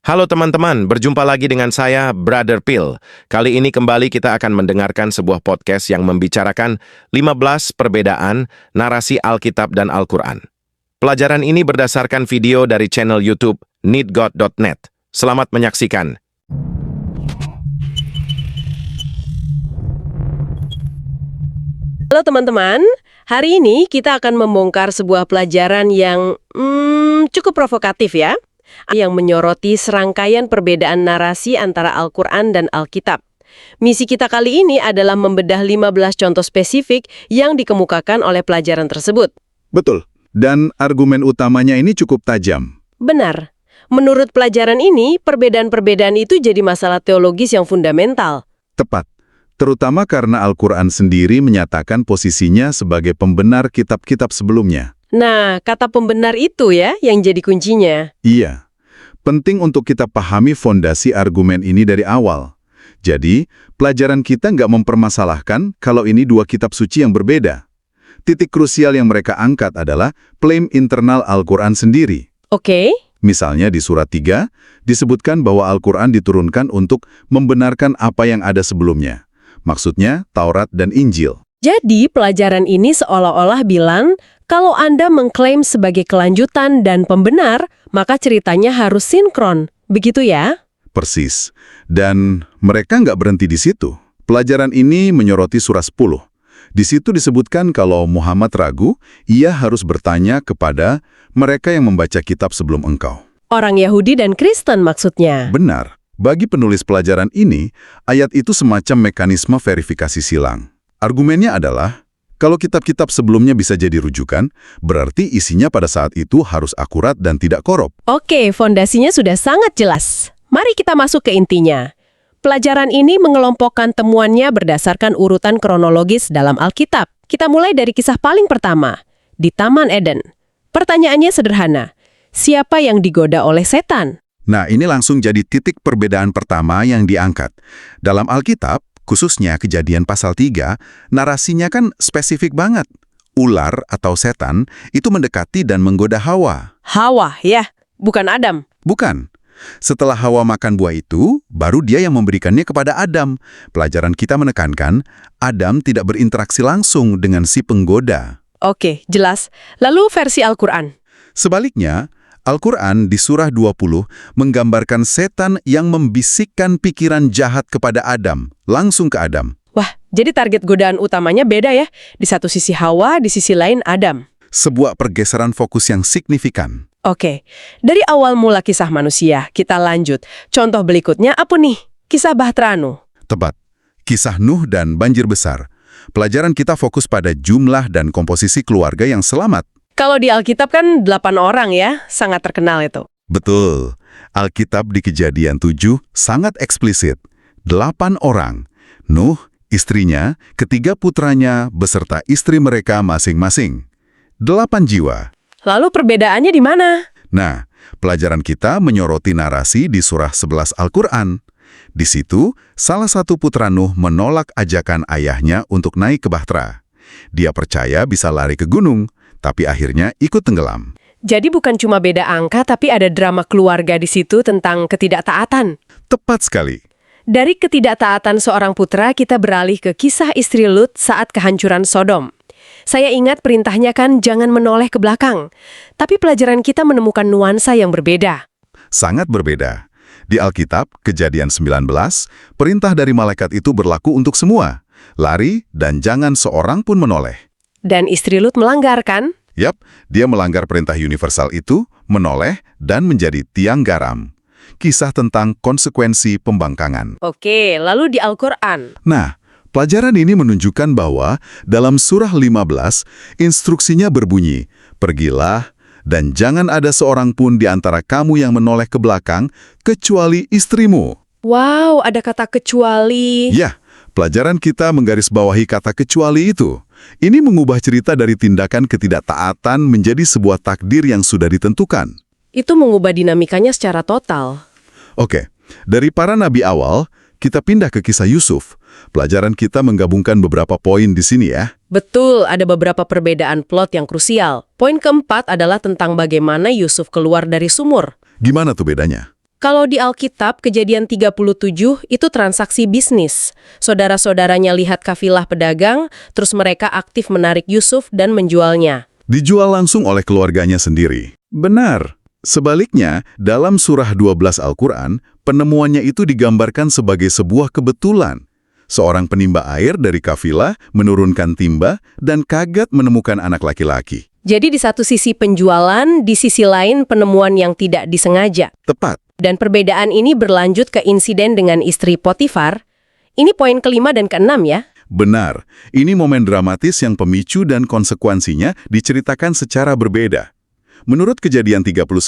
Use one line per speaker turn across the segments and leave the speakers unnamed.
Halo teman-teman, berjumpa lagi dengan saya, Brother Phil. Kali ini kembali kita akan mendengarkan sebuah podcast yang membicarakan 15 perbedaan narasi Alkitab dan Al-Quran. Pelajaran ini berdasarkan video dari channel YouTube needgod.net. Selamat menyaksikan.
Halo teman-teman, hari ini kita akan membongkar sebuah pelajaran yang cukup provokatif ya, yang menyoroti serangkaian perbedaan narasi antara Al-Quran dan Alkitab. Misi kita kali ini adalah membedah 15 contoh spesifik yang dikemukakan oleh pelajaran tersebut.
Betul, dan argumen utamanya ini cukup tajam.
Benar. Menurut pelajaran ini, perbedaan-perbedaan itu jadi masalah teologis yang fundamental.
Tepat, terutama karena Al-Quran sendiri menyatakan posisinya sebagai pembenar kitab-kitab sebelumnya.
Nah, kata pembenar itu ya yang jadi kuncinya.
Iya, penting untuk kita pahami fondasi argumen ini dari awal. Jadi, pelajaran kita nggak mempermasalahkan kalau ini dua kitab suci yang berbeda. Titik krusial yang mereka angkat adalah klaim internal Al-Quran sendiri.
Oke.
Misalnya di surat 3, disebutkan bahwa Al-Quran diturunkan untuk membenarkan apa yang ada sebelumnya. Maksudnya, Taurat dan Injil.
Jadi, pelajaran ini seolah-olah bilang, kalau Anda mengklaim sebagai kelanjutan dan pembenar, maka ceritanya harus sinkron. Begitu ya?
Persis. Dan mereka nggak berhenti di situ. Pelajaran ini menyoroti surah 10. Di situ disebutkan kalau Muhammad ragu, ia harus bertanya kepada mereka yang membaca kitab sebelum engkau.
Orang Yahudi dan Kristen maksudnya.
Benar. Bagi penulis pelajaran ini, ayat itu semacam mekanisme verifikasi silang. Argumennya adalah, kalau kitab-kitab sebelumnya bisa jadi rujukan, berarti isinya pada saat itu harus akurat dan tidak korup.
Oke, fondasinya sudah sangat jelas. Mari kita masuk ke intinya. Pelajaran ini mengelompokkan temuannya berdasarkan urutan kronologis dalam Alkitab. Kita mulai dari kisah paling pertama, di Taman Eden. Pertanyaannya sederhana, siapa yang digoda oleh setan?
Nah, ini langsung jadi titik perbedaan pertama yang diangkat. Dalam Alkitab, khususnya Kejadian pasal 3, narasinya kan spesifik banget. Ular atau setan itu mendekati dan menggoda Hawa.
Hawa, ya, bukan Adam.
Bukan. Setelah Hawa makan buah itu, baru dia yang memberikannya kepada Adam. Pelajaran kita menekankan, Adam tidak berinteraksi langsung dengan si penggoda.
Oke, jelas. Lalu versi Al-Quran?
Sebaliknya, Al-Quran di surah 20 menggambarkan setan yang membisikkan pikiran jahat kepada Adam, langsung ke Adam.
Wah, jadi target godaan utamanya beda ya. Di satu sisi Hawa, di sisi lain Adam.
Sebuah pergeseran fokus yang signifikan.
Oke, dari awal mula kisah manusia, kita lanjut. Contoh berikutnya apa nih? Kisah Bahtera Nuh.
Tepat. Kisah Nuh dan banjir besar. Pelajaran kita fokus pada jumlah dan komposisi keluarga yang selamat.
Kalau di Alkitab kan 8 orang ya, sangat terkenal itu.
Betul. Alkitab di Kejadian 7 sangat eksplisit. 8 orang. Nuh, istrinya, 3 putranya, beserta istri mereka masing-masing. 8 jiwa.
Lalu perbedaannya di mana?
Nah, pelajaran kita menyoroti narasi di surah 11 Al-Quran. Di situ, salah satu putra Nuh menolak ajakan ayahnya untuk naik ke Bahtera. Dia percaya bisa lari ke gunung, tapi akhirnya ikut tenggelam.
Jadi bukan cuma beda angka, tapi ada drama keluarga di situ tentang ketidaktaatan.
Tepat sekali.
Dari ketidaktaatan seorang putra, kita beralih ke kisah istri Lut saat kehancuran Sodom. Saya ingat perintahnya kan jangan menoleh ke belakang. Tapi pelajaran kita menemukan nuansa yang berbeda.
Sangat berbeda. Di Alkitab, Kejadian 19, perintah dari malaikat itu berlaku untuk semua. Lari dan jangan seorang pun menoleh.
Dan istri Lut melanggar kan?
Yap, dia melanggar perintah universal itu, menoleh dan menjadi tiang garam. Kisah tentang konsekuensi pembangkangan.
Oke, lalu di Al-Quran.
Nah, pelajaran ini menunjukkan bahwa dalam surah 15, instruksinya berbunyi, pergilah dan jangan ada seorang pun di antara kamu yang menoleh ke belakang, kecuali istrimu.
Wow, ada kata kecuali.
Ya, pelajaran kita menggarisbawahi kata kecuali itu. Ini mengubah cerita dari tindakan ketidaktaatan menjadi sebuah takdir yang sudah ditentukan.
Itu mengubah dinamikanya secara total.
Oke, dari para nabi awal, kita pindah ke kisah Yusuf. Pelajaran kita menggabungkan beberapa poin di sini ya.
Betul, ada beberapa perbedaan plot yang krusial. Poin keempat adalah tentang bagaimana Yusuf keluar dari sumur.
Gimana tuh bedanya?
Kalau di Alkitab, Kejadian 37 itu transaksi bisnis. Saudara-saudaranya lihat kafilah pedagang, terus mereka aktif menarik Yusuf dan menjualnya.
Dijual langsung oleh keluarganya sendiri. Benar. Sebaliknya, dalam surah 12 Al-Quran, penemuannya itu digambarkan sebagai sebuah kebetulan. Seorang penimba air dari kafilah menurunkan timba dan kaget menemukan anak laki-laki.
Jadi di satu sisi penjualan, di sisi lain penemuan yang tidak disengaja.
Tepat.
Dan perbedaan ini berlanjut ke insiden dengan istri Potifar. Ini poin kelima dan keenam ya.
Benar. Ini momen dramatis yang pemicu dan konsekuensinya diceritakan secara berbeda. Menurut Kejadian 39,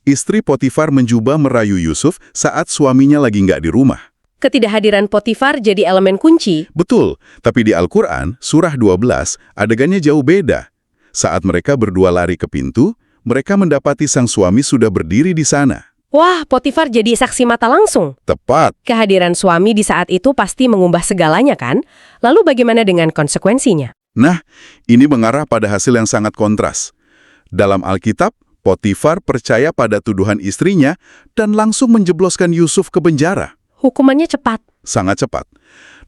istri Potifar mencoba merayu Yusuf saat suaminya lagi nggak di rumah.
Ketidakhadiran Potifar jadi elemen kunci.
Betul, tapi di Al-Quran, surah 12, adegannya jauh beda. Saat mereka berdua lari ke pintu, mereka mendapati sang suami sudah berdiri di sana.
Wah, Potifar jadi saksi mata langsung.
Tepat.
Kehadiran suami di saat itu pasti mengubah segalanya kan? Lalu bagaimana dengan konsekuensinya?
Nah, ini mengarah pada hasil yang sangat kontras. Dalam Alkitab, Potifar percaya pada tuduhan istrinya dan langsung menjebloskan Yusuf ke penjara.
Hukumannya cepat.
Sangat cepat.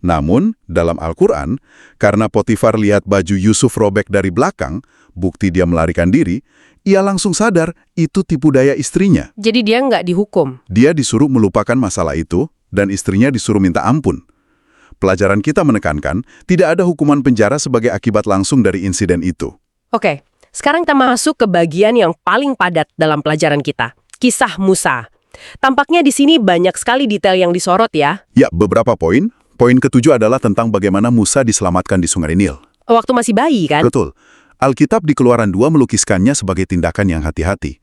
Namun, dalam Al-Quran, karena Potifar lihat baju Yusuf robek dari belakang, bukti dia melarikan diri, ia langsung sadar itu tipu daya istrinya.
Jadi dia nggak dihukum.
Dia disuruh melupakan masalah itu, dan istrinya disuruh minta ampun. Pelajaran kita menekankan, tidak ada hukuman penjara sebagai akibat langsung dari insiden itu.
Oke, sekarang kita masuk ke bagian yang paling padat dalam pelajaran kita. Kisah Musa. Tampaknya di sini banyak sekali detail yang disorot ya.
Ya, beberapa poin. Poin ketujuh adalah tentang bagaimana Musa diselamatkan di Sungai Nil.
Waktu masih bayi kan?
Betul. Alkitab di Keluaran 2 melukiskannya sebagai tindakan yang hati-hati.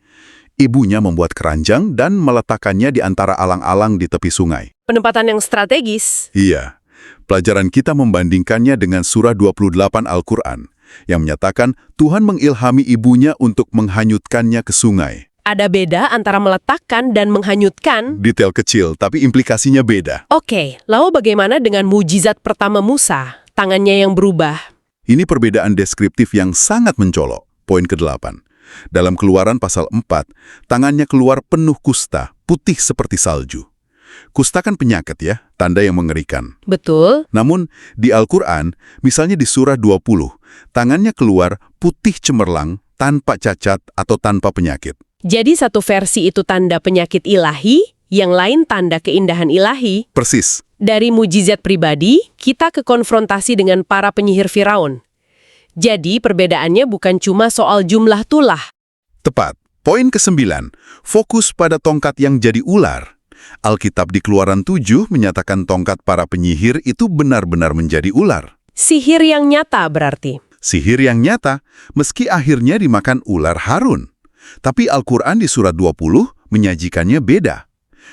Ibunya membuat keranjang dan meletakkannya di antara alang-alang di tepi sungai.
Penempatan yang strategis.
Iya. Pelajaran kita membandingkannya dengan surah 28 Al-Quran, yang menyatakan Tuhan mengilhami ibunya untuk menghanyutkannya ke sungai.
Ada beda antara meletakkan dan menghanyutkan.
Detail kecil, tapi implikasinya beda.
Oke, lalu bagaimana dengan mujizat pertama Musa? Tangannya yang berubah.
Ini perbedaan deskriptif yang sangat mencolok. Poin ke-8. Dalam Keluaran pasal 4, tangannya keluar penuh kusta, putih seperti salju. Kusta kan penyakit ya, tanda yang mengerikan.
Betul.
Namun, di Al-Quran, misalnya di surah 20, tangannya keluar putih cemerlang, tanpa cacat atau tanpa penyakit.
Jadi satu versi itu tanda penyakit ilahi, yang lain tanda keindahan ilahi.
Persis.
Dari mujizat pribadi, kita ke konfrontasi dengan para penyihir Firaun. Jadi perbedaannya bukan cuma soal jumlah tulah.
Tepat. Poin ke-9, fokus pada tongkat yang jadi ular. Alkitab di Keluaran 7 menyatakan tongkat para penyihir itu benar-benar menjadi ular.
Sihir yang nyata berarti.
Sihir yang nyata, meski akhirnya dimakan ular Harun. Tapi Al-Quran di surat 20 menyajikannya beda.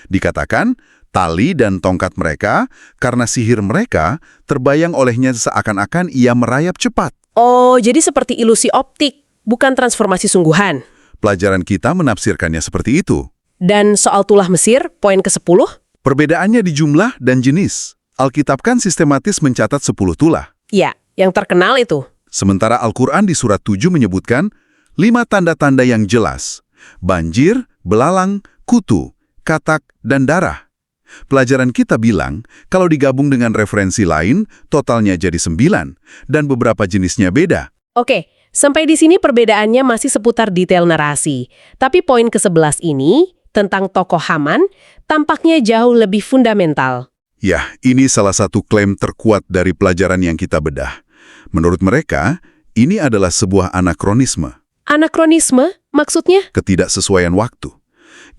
Dikatakan, tali dan tongkat mereka, karena sihir mereka, terbayang olehnya seakan-akan ia merayap cepat.
Oh, jadi seperti ilusi optik, bukan transformasi sungguhan.
Pelajaran kita menafsirkannya seperti itu.
Dan soal tulah Mesir, poin ke-10?
Perbedaannya di jumlah dan jenis. Alkitab kan sistematis mencatat 10 tulah.
Ya, yang terkenal itu.
Sementara Al-Quran di surat 7 menyebutkan 5 tanda-tanda yang jelas. Banjir, belalang, kutu, katak, dan darah. Pelajaran kita bilang, kalau digabung dengan referensi lain, totalnya jadi 9, dan beberapa jenisnya beda.
Oke, sampai di sini perbedaannya masih seputar detail narasi. Tapi poin ke-11 ini, tentang tokoh Haman, tampaknya jauh lebih fundamental.
Ya, ini salah satu klaim terkuat dari pelajaran yang kita bedah. Menurut mereka, ini adalah sebuah anakronisme.
Anakronisme? Maksudnya?
Ketidaksesuaian waktu.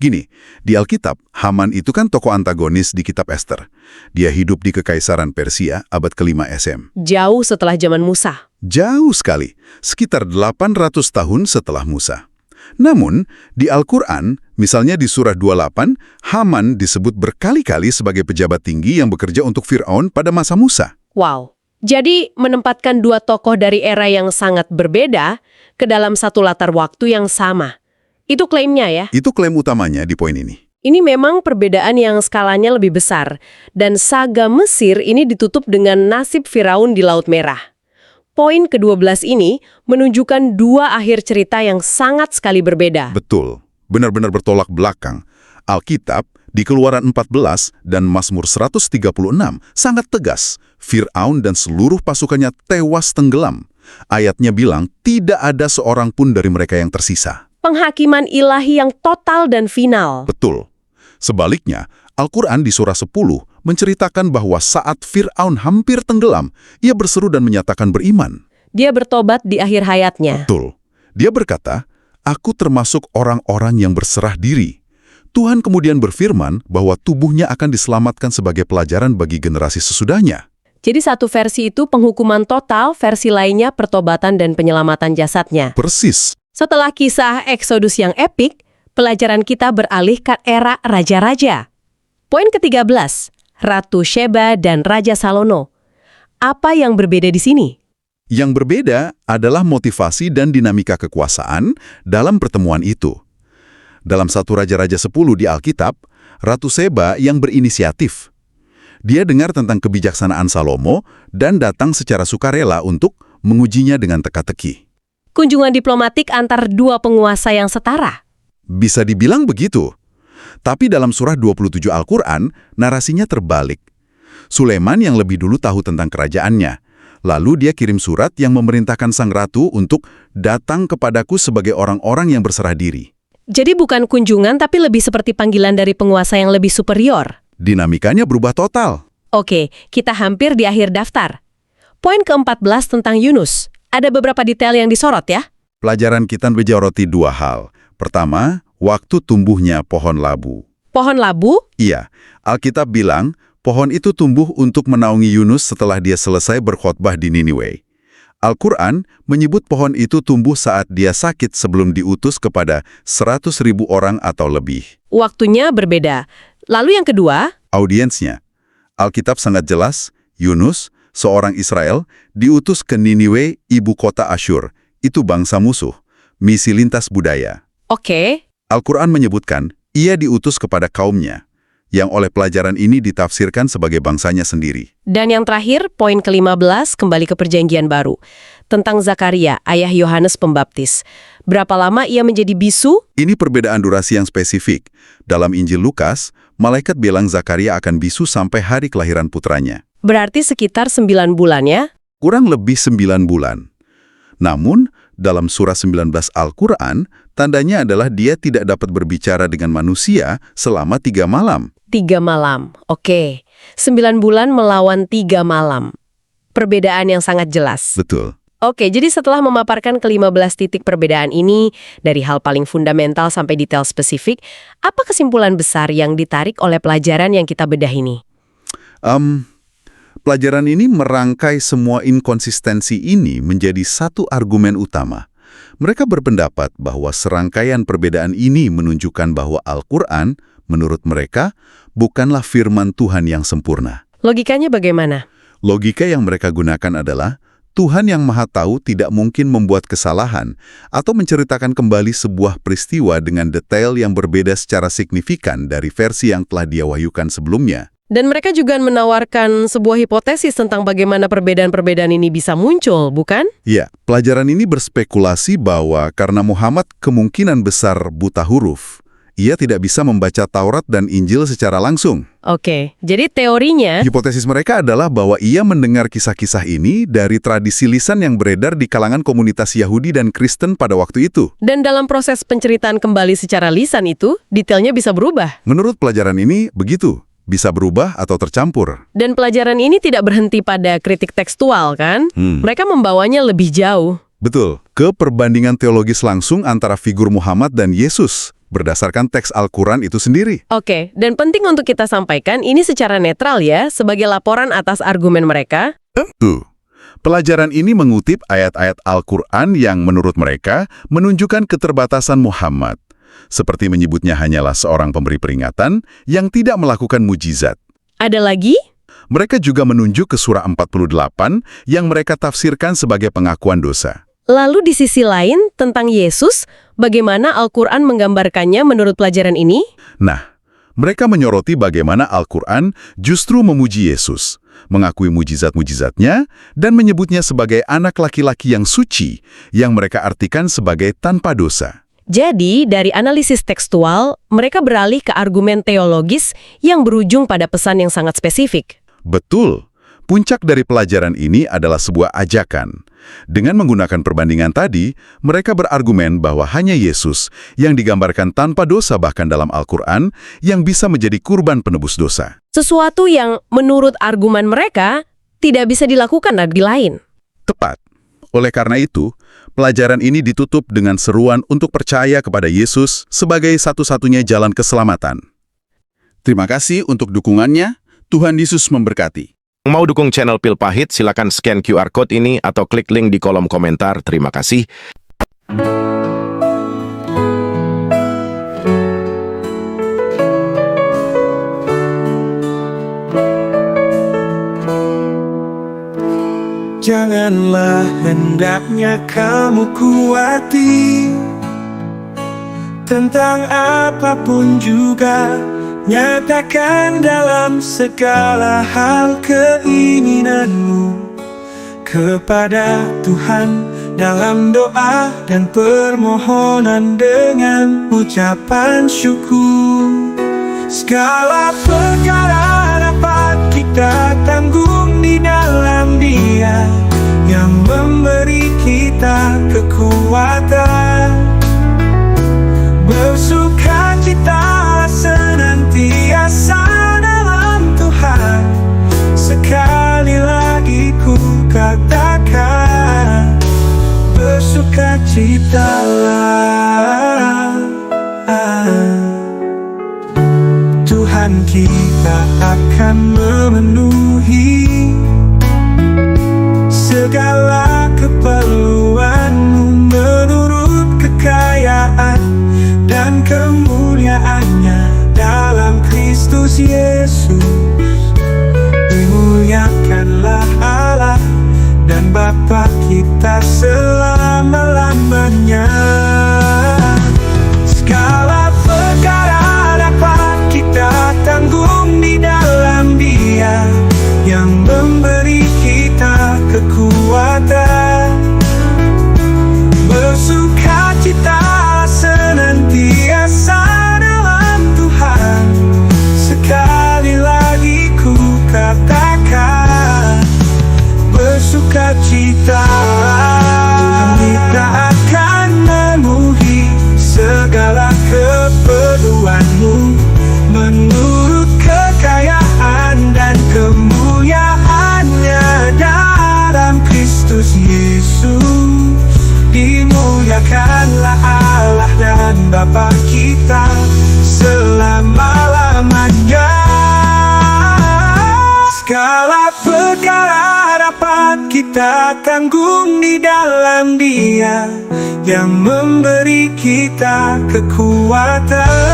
Gini, di Alkitab, Haman itu kan tokoh antagonis di kitab Ester. Dia hidup di Kekaisaran Persia abad ke-5 SM.
Jauh setelah zaman Musa.
Jauh sekali, sekitar 800 tahun setelah Musa. Namun, di Al-Quran, misalnya di surah 28, Haman disebut berkali-kali sebagai pejabat tinggi yang bekerja untuk Fir'aun pada masa Musa.
Wow. Jadi, menempatkan dua tokoh dari era yang sangat berbeda ke dalam satu latar waktu yang sama. Itu klaimnya ya?
Itu klaim utamanya di poin ini.
Ini memang perbedaan yang skalanya lebih besar. Dan saga Mesir ini ditutup dengan nasib Firaun di Laut Merah. Poin ke-12 ini menunjukkan dua akhir cerita yang sangat sekali berbeda.
Betul, benar-benar bertolak belakang. Alkitab di Keluaran 14 dan Mazmur 136 sangat tegas. Fir'aun dan seluruh pasukannya tewas tenggelam. Ayatnya bilang tidak ada seorang pun dari mereka yang tersisa.
Penghakiman ilahi yang total dan final.
Betul. Sebaliknya, Al-Quran di surah 10 menceritakan bahwa saat Fir'aun hampir tenggelam, ia berseru dan menyatakan beriman.
Dia bertobat di akhir hayatnya.
Betul. Dia berkata, "Aku termasuk orang-orang yang berserah diri." Tuhan kemudian berfirman bahwa tubuhnya akan diselamatkan sebagai pelajaran bagi generasi sesudahnya.
Jadi satu versi itu penghukuman total, versi lainnya pertobatan dan penyelamatan jasadnya.
Persis.
Setelah kisah Eksodus yang epik, pelajaran kita beralih ke era raja-raja. Poin ke-13, Ratu Sheba dan Raja Salomo. Apa yang berbeda di sini?
Yang berbeda adalah motivasi dan dinamika kekuasaan dalam pertemuan itu. Dalam 1 Raja-Raja 10 di Alkitab, Ratu Sheba yang berinisiatif. Dia dengar tentang kebijaksanaan Salomo dan datang secara sukarela untuk mengujinya dengan teka-teki.
Kunjungan diplomatik antar dua penguasa yang setara.
Bisa dibilang begitu. Tapi dalam surah 27 Al-Quran, narasinya terbalik. Sulaiman yang lebih dulu tahu tentang kerajaannya. Lalu dia kirim surat yang memerintahkan sang ratu untuk datang kepadaku sebagai orang-orang yang berserah diri.
Jadi bukan kunjungan tapi lebih seperti panggilan dari penguasa yang lebih superior.
Dinamikanya berubah total.
Oke, kita hampir di akhir daftar. Poin ke-14 tentang Yunus. Ada beberapa detail yang disorot ya.
Pelajaran kita menjoroti dua hal. Pertama, waktu tumbuhnya pohon labu.
Pohon labu?
Iya, Alkitab bilang pohon itu tumbuh untuk menaungi Yunus setelah dia selesai berkhotbah di Niniwe. Al-Quran menyebut pohon itu tumbuh saat dia sakit sebelum diutus kepada 100.000 orang atau lebih.
Waktunya berbeda. Lalu yang kedua?
Audiensnya. Alkitab sangat jelas, Yunus, seorang Israel, diutus ke Niniwe, ibu kota Asyur. Itu bangsa musuh, misi lintas budaya.
Oke.
Al-Quran menyebutkan, ia diutus kepada kaumnya, yang oleh pelajaran ini ditafsirkan sebagai bangsanya sendiri.
Dan yang terakhir, poin ke-15, kembali ke perjanjian baru. Tentang Zakaria, ayah Yohanes Pembaptis. Berapa lama ia menjadi bisu?
Ini perbedaan durasi yang spesifik. Dalam Injil Lukas, malaikat bilang Zakaria akan bisu sampai hari kelahiran putranya.
Berarti sekitar 9 bulan ya?
Kurang lebih 9 bulan. Namun, dalam surah 19 Al-Quran, tandanya adalah dia tidak dapat berbicara dengan manusia selama 3 malam.
3 malam, oke. 9 bulan melawan 3 malam. Perbedaan yang sangat jelas.
Betul.
Oke, jadi setelah memaparkan ke-15 titik perbedaan ini, dari hal paling fundamental sampai detail spesifik, apa kesimpulan besar yang ditarik oleh pelajaran yang kita bedah ini?
Pelajaran ini merangkai semua inkonsistensi ini menjadi satu argumen utama. Mereka berpendapat bahwa serangkaian perbedaan ini menunjukkan bahwa Al-Quran, menurut mereka, bukanlah firman Tuhan yang sempurna.
Logikanya bagaimana?
Logika yang mereka gunakan adalah, Tuhan yang Maha Tahu tidak mungkin membuat kesalahan atau menceritakan kembali sebuah peristiwa dengan detail yang berbeda secara signifikan dari versi yang telah Dia wahyukan sebelumnya.
Dan mereka juga menawarkan sebuah hipotesis tentang bagaimana perbedaan-perbedaan ini bisa muncul, bukan?
Ya, pelajaran ini berspekulasi bahwa karena Muhammad kemungkinan besar buta huruf, ia tidak bisa membaca Taurat dan Injil secara langsung.
Oke, jadi teorinya...
Hipotesis mereka adalah bahwa ia mendengar kisah-kisah ini dari tradisi lisan yang beredar di kalangan komunitas Yahudi dan Kristen pada waktu itu.
Dan dalam proses penceritaan kembali secara lisan itu, detailnya bisa berubah.
Menurut pelajaran ini, begitu. Bisa berubah atau tercampur.
Dan pelajaran ini tidak berhenti pada kritik tekstual, kan? Mereka membawanya lebih jauh.
Betul, ke perbandingan teologis langsung antara figur Muhammad dan Yesus, berdasarkan teks Al-Quran itu sendiri.
Oke, dan penting untuk kita sampaikan ini secara netral ya, sebagai laporan atas argumen mereka.
Tentu. Pelajaran ini mengutip ayat-ayat Al-Quran yang menurut mereka menunjukkan keterbatasan Muhammad. Seperti menyebutnya hanyalah seorang pemberi peringatan yang tidak melakukan mujizat.
Ada lagi?
Mereka juga menunjuk ke surah 48 yang mereka tafsirkan sebagai pengakuan dosa.
Lalu di sisi lain, tentang Yesus, bagaimana Al-Quran menggambarkannya menurut pelajaran ini?
Nah, mereka menyoroti bagaimana Al-Quran justru memuji Yesus, mengakui mujizat-mujizatnya, dan menyebutnya sebagai anak laki-laki yang suci, yang mereka artikan sebagai tanpa dosa.
Jadi, dari analisis tekstual, mereka beralih ke argumen teologis yang berujung pada pesan yang sangat spesifik.
Betul. Puncak dari pelajaran ini adalah sebuah ajakan. Dengan menggunakan perbandingan tadi, mereka berargumen bahwa hanya Yesus yang digambarkan tanpa dosa bahkan dalam Al-Quran yang bisa menjadi kurban penebus dosa.
Sesuatu yang menurut argumen mereka tidak bisa dilakukan nabi lain.
Tepat. Oleh karena itu, pelajaran ini ditutup dengan seruan untuk percaya kepada Yesus sebagai satu-satunya jalan keselamatan. Terima kasih untuk dukungannya. Tuhan Yesus memberkati.
Mau dukung channel Pil Pahit, silakan scan QR Code ini atau klik link di kolom komentar. Terima kasih.
Janganlah hendaknya kamu kuati tentang apapun juga. Nyatakan dalam segala hal keinginanmu kepada Tuhan dalam doa dan permohonan dengan ucapan syukur. Segala perkara dapat kita tanggung di dalam Dia yang memberi kita kekuatan. Bersukacita senantiasa dalam Tuhan. Sekali lagi ku katakan, bersukacitalah. Tuhan kita akan memenuhi segala keperluanmu menurut kekayaan dan kemuliaannya dalam Kristus Yesus. Dimuliakanlah Allah dan Bapa kita selama-lamanya. Segala perkara dapat kita tanggung di dalam Dia yang memberi kita kekuatan. Bersukacita senantiasa dalam Tuhan. Sekali lagi ku katakan, bersukacita. Kita akan memenuhi segala keperluanmu menurut kekayaan dan kemuliaannya dalam Kristus Yesus. Dimuliakanlah Allah dan Bapa kita selama-lamanya. Segala perkara dapat kita tanggung di dalam Dia yang memberi kita kekuatan.